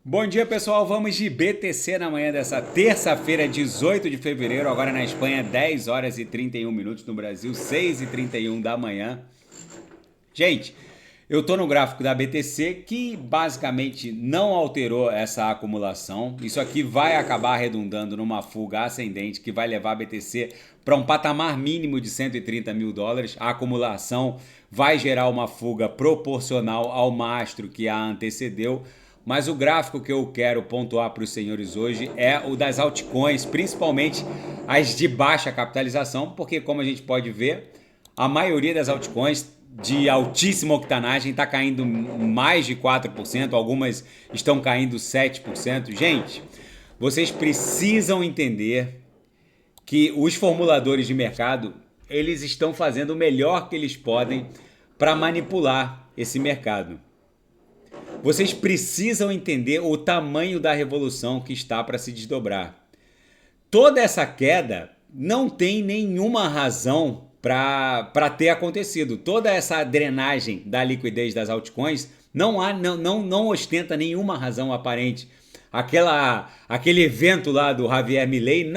Bom dia, pessoal. Vamos de BTC na manhã dessa terça-feira, 18 de fevereiro. Agora na Espanha, 10 horas e 31 minutos. No Brasil, 6 e 31 da manhã. Gente, eu tô no gráfico da BTC que basicamente não alterou essa acumulação. Isso aqui vai acabar redundando numa fuga ascendente que vai levar a BTC para um patamar mínimo de 130 mil dólares. A acumulação vai gerar uma fuga proporcional ao mastro que a antecedeu. Mas o gráfico que eu quero pontuar para os senhores hoje é o das altcoins, principalmente as de baixa capitalização, porque como a gente pode ver, a maioria das altcoins de altíssima octanagem está caindo mais de 4%, algumas estão caindo 7%. Gente, vocês precisam entender que os formuladores de mercado, eles estão fazendo o melhor que eles podem para manipular esse mercado. Vocês precisam entender o tamanho da revolução que está para se desdobrar. Toda essa queda não tem nenhuma razão para ter acontecido. Toda essa drenagem da liquidez das altcoins não ostenta nenhuma razão aparente. Aquele evento lá do Javier Milei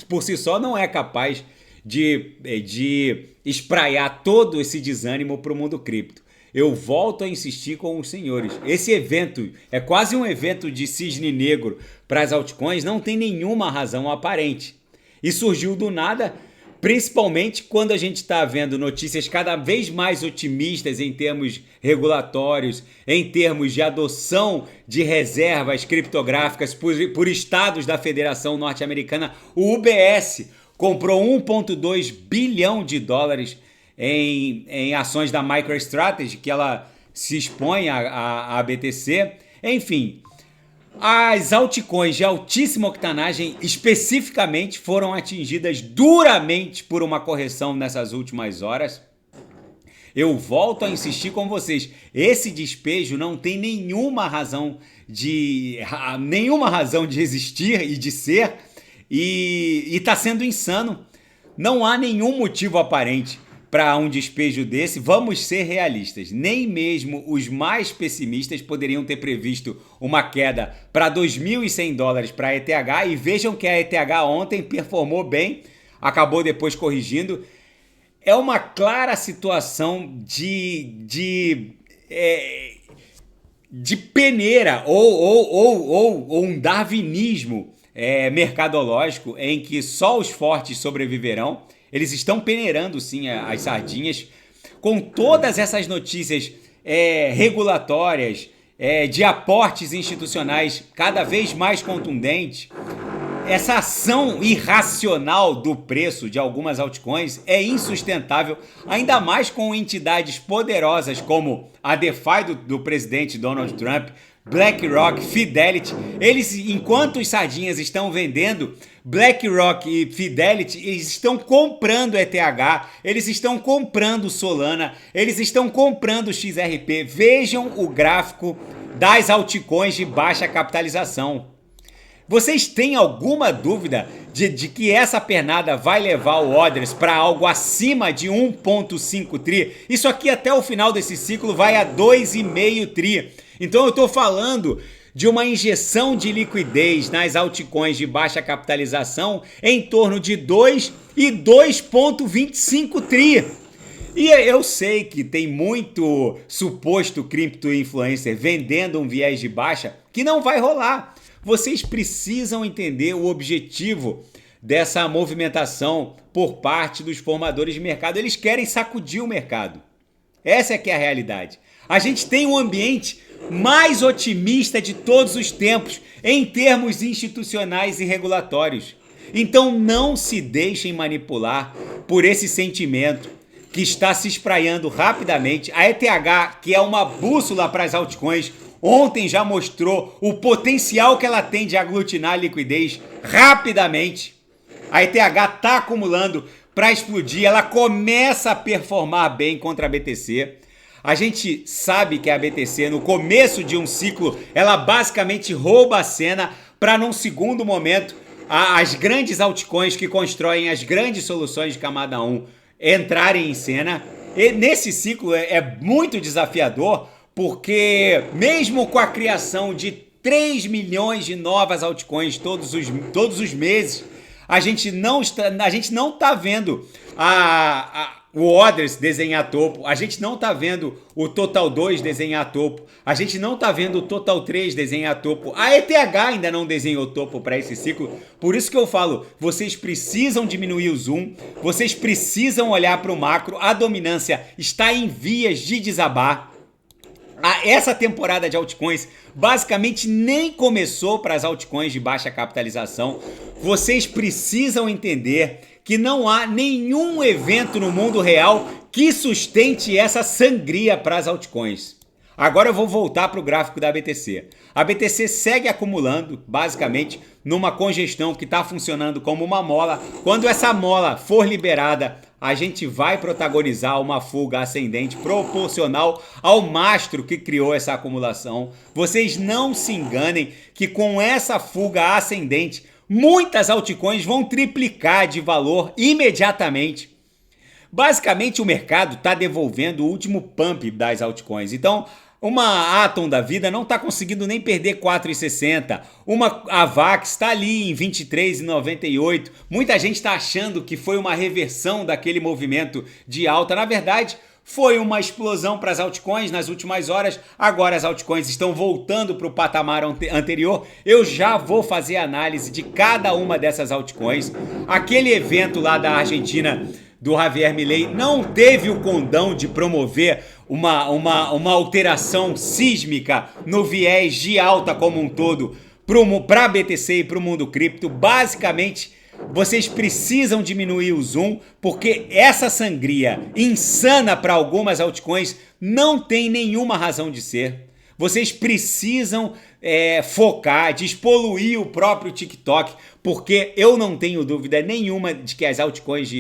por si só não é capaz de espraiar todo esse desânimo para o mundo cripto. Eu volto a insistir com os senhores. Esse evento é quase um evento de cisne negro para as altcoins, não tem nenhuma razão aparente. E surgiu do nada, principalmente quando a gente está vendo notícias cada vez mais otimistas em termos regulatórios, em termos de adoção de reservas criptográficas por estados da Federação Norte-Americana. O UBS comprou 1,2 bilhão de dólares em ações da MicroStrategy, que ela se expõe à BTC. Enfim, as altcoins de altíssima octanagem especificamente foram atingidas duramente por uma correção nessas últimas horas. Eu volto a insistir com vocês, esse despejo não tem nenhuma razão de existir e de ser, e está sendo insano. Não há nenhum motivo aparente para um despejo desse. Vamos ser realistas. Nem mesmo os mais pessimistas poderiam ter previsto uma queda para 2.100 dólares para a ETH. E vejam que a ETH ontem performou bem, acabou depois corrigindo. É uma clara situação de peneira ou um darwinismo mercadológico em que só os fortes sobreviverão. Eles estão peneirando sim as sardinhas. Com todas essas notícias regulatórias, de aportes institucionais cada vez mais contundentes, essa ação irracional do preço de algumas altcoins é insustentável, ainda mais com entidades poderosas como a DeFi do presidente Donald Trump, BlackRock, Fidelity. Eles, enquanto os sardinhas estão vendendo, BlackRock e Fidelity, eles estão comprando ETH, eles estão comprando Solana, eles estão comprando XRP. Vejam o gráfico das altcoins de baixa capitalização. Vocês têm alguma dúvida de que essa pernada vai levar o Odds para algo acima de 1,5 tri? Isso aqui até o final desse ciclo vai a 2,5 tri. Então eu estou falando de uma injeção de liquidez nas altcoins de baixa capitalização em torno de 2 e 2,25 tri. E eu sei que tem muito suposto cripto influencer vendendo um viés de baixa que não vai rolar. Vocês precisam entender o objetivo dessa movimentação por parte dos formadores de mercado. Eles querem sacudir o mercado. Essa é que é a realidade. A gente tem um ambiente mais otimista de todos os tempos em termos institucionais e regulatórios. Então não se deixem manipular por esse sentimento que está se espraiando rapidamente. A ETH, que é uma bússola para as altcoins, ontem já mostrou o potencial que ela tem de aglutinar a liquidez rapidamente. A ETH está acumulando para explodir, ela começa a performar bem contra a BTC. A gente sabe que a BTC, no começo de um ciclo, ela basicamente rouba a cena para, num segundo momento, as grandes altcoins que constroem as grandes soluções de camada 1 entrarem em cena. E nesse ciclo é muito desafiador, porque mesmo com a criação de 3 milhões de novas altcoins todos os meses. A gente não está vendo o Others desenhar topo, a gente não está vendo o Total 2 desenhar topo, a gente não está vendo o Total 3 desenhar topo, a ETH ainda não desenhou topo para esse ciclo. Por isso que eu falo, vocês precisam diminuir o zoom, vocês precisam olhar para o macro, a dominância está em vias de desabar. Essa temporada de altcoins basicamente nem começou para as altcoins de baixa capitalização. Vocês precisam entender que não há nenhum evento no mundo real que sustente essa sangria para as altcoins. Agora eu vou voltar para o gráfico da BTC. A BTC segue acumulando, basicamente, numa congestão que está funcionando como uma mola. Quando essa mola for liberada, a gente vai protagonizar uma fuga ascendente proporcional ao mastro que criou essa acumulação. Vocês não se enganem que com essa fuga ascendente, muitas altcoins vão triplicar de valor imediatamente. Basicamente, o mercado está devolvendo o último pump das altcoins. Então, uma Atom da vida não está conseguindo nem perder 4,60. Uma Avax está ali em 23,98. Muita gente está achando que foi uma reversão daquele movimento de alta. Na verdade, foi uma explosão para as altcoins nas últimas horas. Agora as altcoins estão voltando para o patamar anterior. Eu já vou fazer análise de cada uma dessas altcoins. Aquele evento lá da Argentina do Javier Milei não teve o condão de promover uma alteração sísmica no viés de alta como um todo para a BTC e para o mundo cripto. Basicamente, vocês precisam diminuir o zoom, porque essa sangria insana para algumas altcoins não tem nenhuma razão de ser. Vocês precisam focar, despoluir o próprio TikTok, porque eu não tenho dúvida nenhuma de que as altcoins,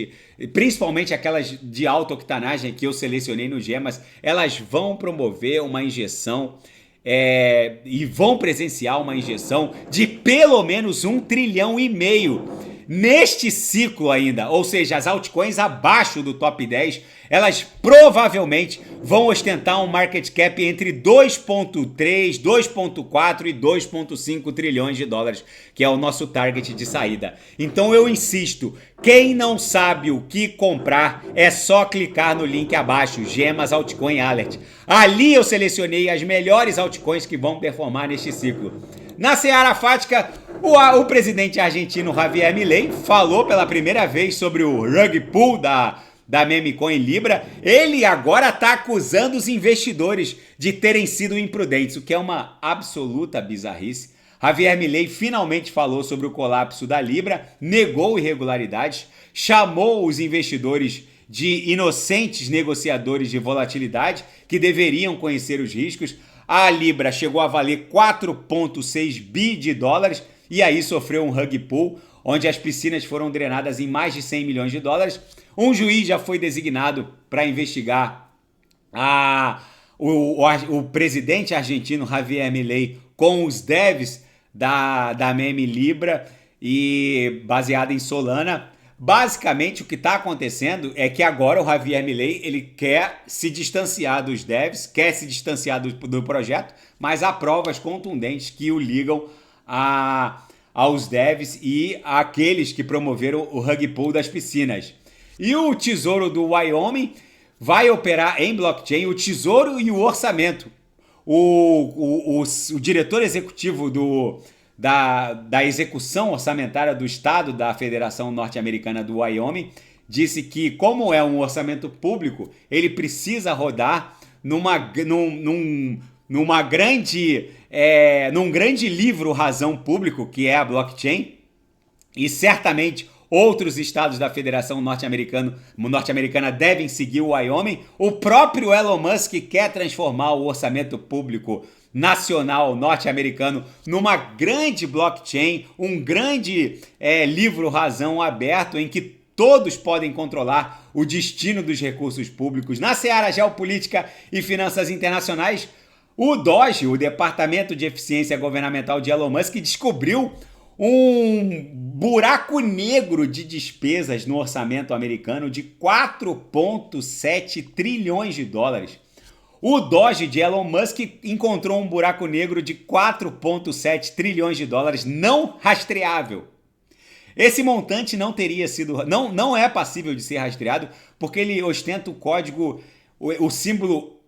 principalmente aquelas de alta octanagem que eu selecionei no Gemas, elas vão promover uma injeção e vão presenciar uma injeção de pelo menos 1,5 trilhão neste ciclo ainda. Ou seja, as altcoins abaixo do top 10, elas provavelmente vão ostentar um market cap entre 2,3, 2,4 e 2,5 trilhões de dólares, que é o nosso target de saída. Então eu insisto, quem não sabe o que comprar, é só clicar no link abaixo, Gemas Altcoin Alert. Ali eu selecionei as melhores altcoins que vão performar neste ciclo. Na seara fática, o presidente argentino Javier Milei falou pela primeira vez sobre o rug pull da meme coin Libra. Ele agora está acusando os investidores de terem sido imprudentes, o que é uma absoluta bizarrice. Javier Milei finalmente falou sobre o colapso da Libra, negou irregularidades, chamou os investidores de inocentes negociadores de volatilidade que deveriam conhecer os riscos. A Libra chegou a valer 4,6 bi de dólares e aí sofreu um rug pull, onde as piscinas foram drenadas em mais de 100 milhões de dólares. Um juiz já foi designado para investigar o presidente argentino Javier Milei com os devs da meme Libra e baseada em Solana. Basicamente, o que está acontecendo é que agora o Javier Milei ele quer se distanciar dos devs, quer se distanciar do projeto, mas há provas contundentes que o ligam aos devs e àqueles que promoveram o rug pull das piscinas. E o Tesouro do Wyoming vai operar em blockchain, o Tesouro e o Orçamento. O diretor executivo da execução orçamentária do Estado da Federação Norte-Americana do Wyoming disse que, como é um orçamento público, ele precisa rodar num grande livro razão público, que é a blockchain, e certamente outros estados da Federação Norte-Americana devem seguir o Wyoming. O próprio Elon Musk quer transformar o orçamento público nacional norte-americano numa grande blockchain, um grande livro razão aberto em que todos podem controlar o destino dos recursos públicos. Na seara geopolítica e finanças internacionais, o DOGE, o Departamento de Eficiência Governamental de Elon Musk, descobriu um buraco negro de despesas no orçamento americano de 4,7 trilhões de dólares. O Doge de Elon Musk encontrou um buraco negro de 4,7 trilhões de dólares não rastreável. Esse montante não é passível de ser rastreado porque ele ostenta o código, o símbolo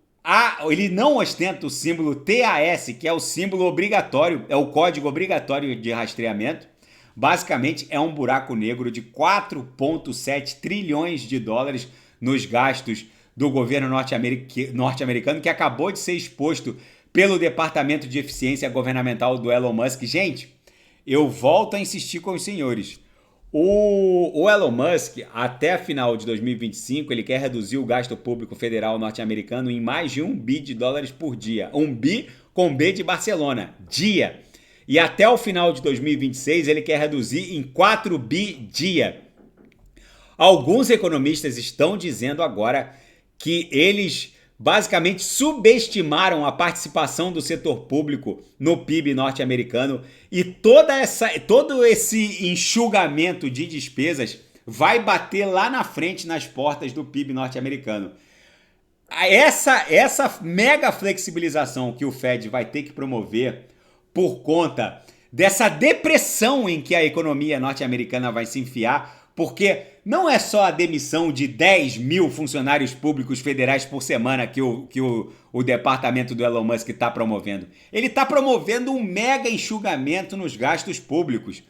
ele não ostenta o símbolo TAS, que é o símbolo obrigatório, é o código obrigatório de rastreamento. Basicamente é um buraco negro de 4,7 trilhões de dólares nos gastos do governo norte-americano, que acabou de ser exposto pelo Departamento de Eficiência Governamental do Elon Musk. Gente, eu volto a insistir com os senhores. O Elon Musk, até a final de 2025, ele quer reduzir o gasto público federal norte-americano em mais de 1 bi de dólares por dia. 1 bi com B de Barcelona, dia. E até o final de 2026, ele quer reduzir em 4 bi dia. Alguns economistas estão dizendo agora que eles basicamente subestimaram a participação do setor público no PIB norte-americano e todo esse enxugamento de despesas vai bater lá na frente nas portas do PIB norte-americano. Essa mega flexibilização que o Fed vai ter que promover por conta dessa depressão em que a economia norte-americana vai se enfiar, porque não é só a demissão de 10 mil funcionários públicos federais por semana que o departamento do Elon Musk está promovendo. Ele está promovendo um mega enxugamento nos gastos públicos.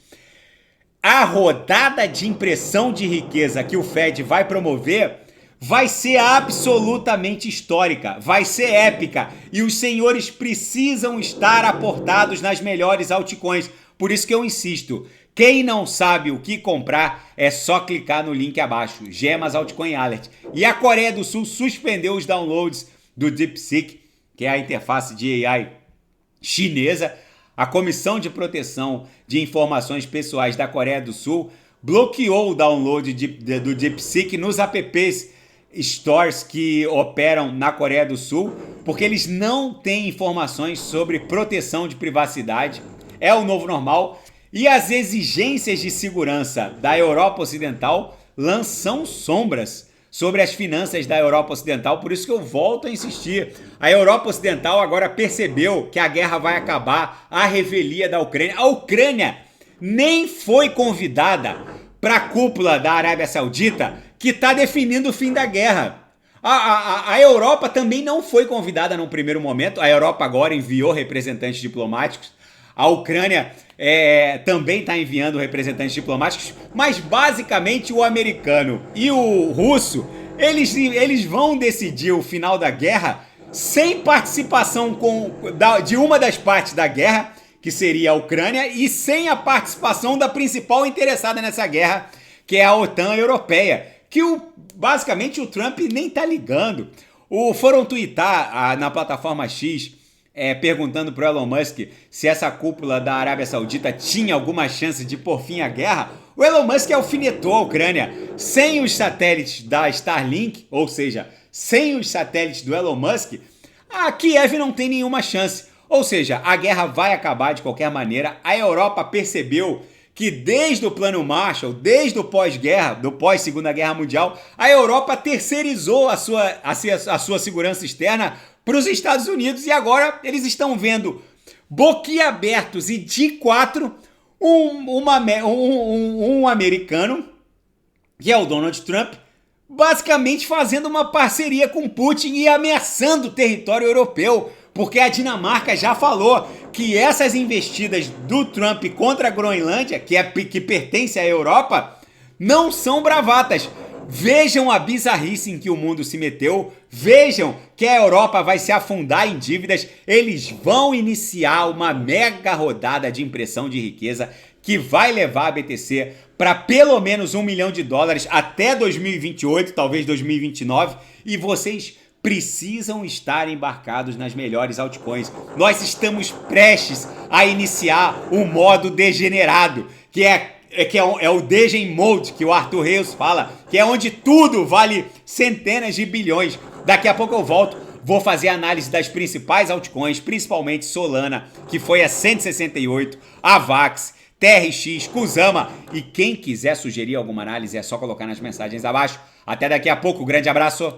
A rodada de impressão de riqueza que o Fed vai promover vai ser absolutamente histórica, vai ser épica e os senhores precisam estar aportados nas melhores altcoins. Por isso que eu insisto, quem não sabe o que comprar é só clicar no link abaixo, Gemas Altcoin Alert. E a Coreia do Sul suspendeu os downloads do DeepSeek, que é a interface de AI chinesa. A Comissão de Proteção de Informações Pessoais da Coreia do Sul bloqueou o download do DeepSeek nos apps stores que operam na Coreia do Sul, porque eles não têm informações sobre proteção de privacidade. É o novo normal. E as exigências de segurança da Europa Ocidental lançam sombras sobre as finanças da Europa Ocidental. Por isso que eu volto a insistir. A Europa Ocidental agora percebeu que a guerra vai acabar, a revelia da Ucrânia. A Ucrânia nem foi convidada para a cúpula da Arábia Saudita, que está definindo o fim da guerra. A Europa também não foi convidada num primeiro momento. A Europa agora enviou representantes diplomáticos. A Ucrânia também está enviando representantes diplomáticos, mas basicamente o americano e o russo, eles vão decidir o final da guerra sem participação de uma das partes da guerra, que seria a Ucrânia, e sem a participação da principal interessada nessa guerra, que é a OTAN europeia, que basicamente o Trump nem tá ligando. Foram twittar na plataforma X, perguntando para o Elon Musk se essa cúpula da Arábia Saudita tinha alguma chance de pôr fim à guerra. O Elon Musk alfinetou a Ucrânia. Sem os satélites da Starlink, ou seja, sem os satélites do Elon Musk, a Kiev não tem nenhuma chance. Ou seja, a guerra vai acabar de qualquer maneira. A Europa percebeu que desde o Plano Marshall, desde o pós-guerra, do pós-Segunda Guerra Mundial, a Europa terceirizou a sua segurança externa para os Estados Unidos, e agora eles estão vendo boquiabertos e de quatro um americano, que é o Donald Trump, basicamente fazendo uma parceria com Putin e ameaçando o território europeu, porque a Dinamarca já falou que essas investidas do Trump contra a Groenlândia, que pertence à Europa, não são bravatas. Vejam a bizarrice em que o mundo se meteu, vejam que a Europa vai se afundar em dívidas, eles vão iniciar uma mega rodada de impressão de riqueza que vai levar a BTC para pelo menos $1 milhão até 2028, talvez 2029, e vocês precisam estar embarcados nas melhores altcoins. Nós estamos prestes a iniciar o modo degenerado, que é o Degen Mode, que o Arthur Reis fala, que é onde tudo vale centenas de bilhões. Daqui a pouco eu volto, vou fazer análise das principais altcoins, principalmente Solana, que foi a 168, Avax, TRX, Kusama, e quem quiser sugerir alguma análise é só colocar nas mensagens abaixo. Até daqui a pouco, grande abraço!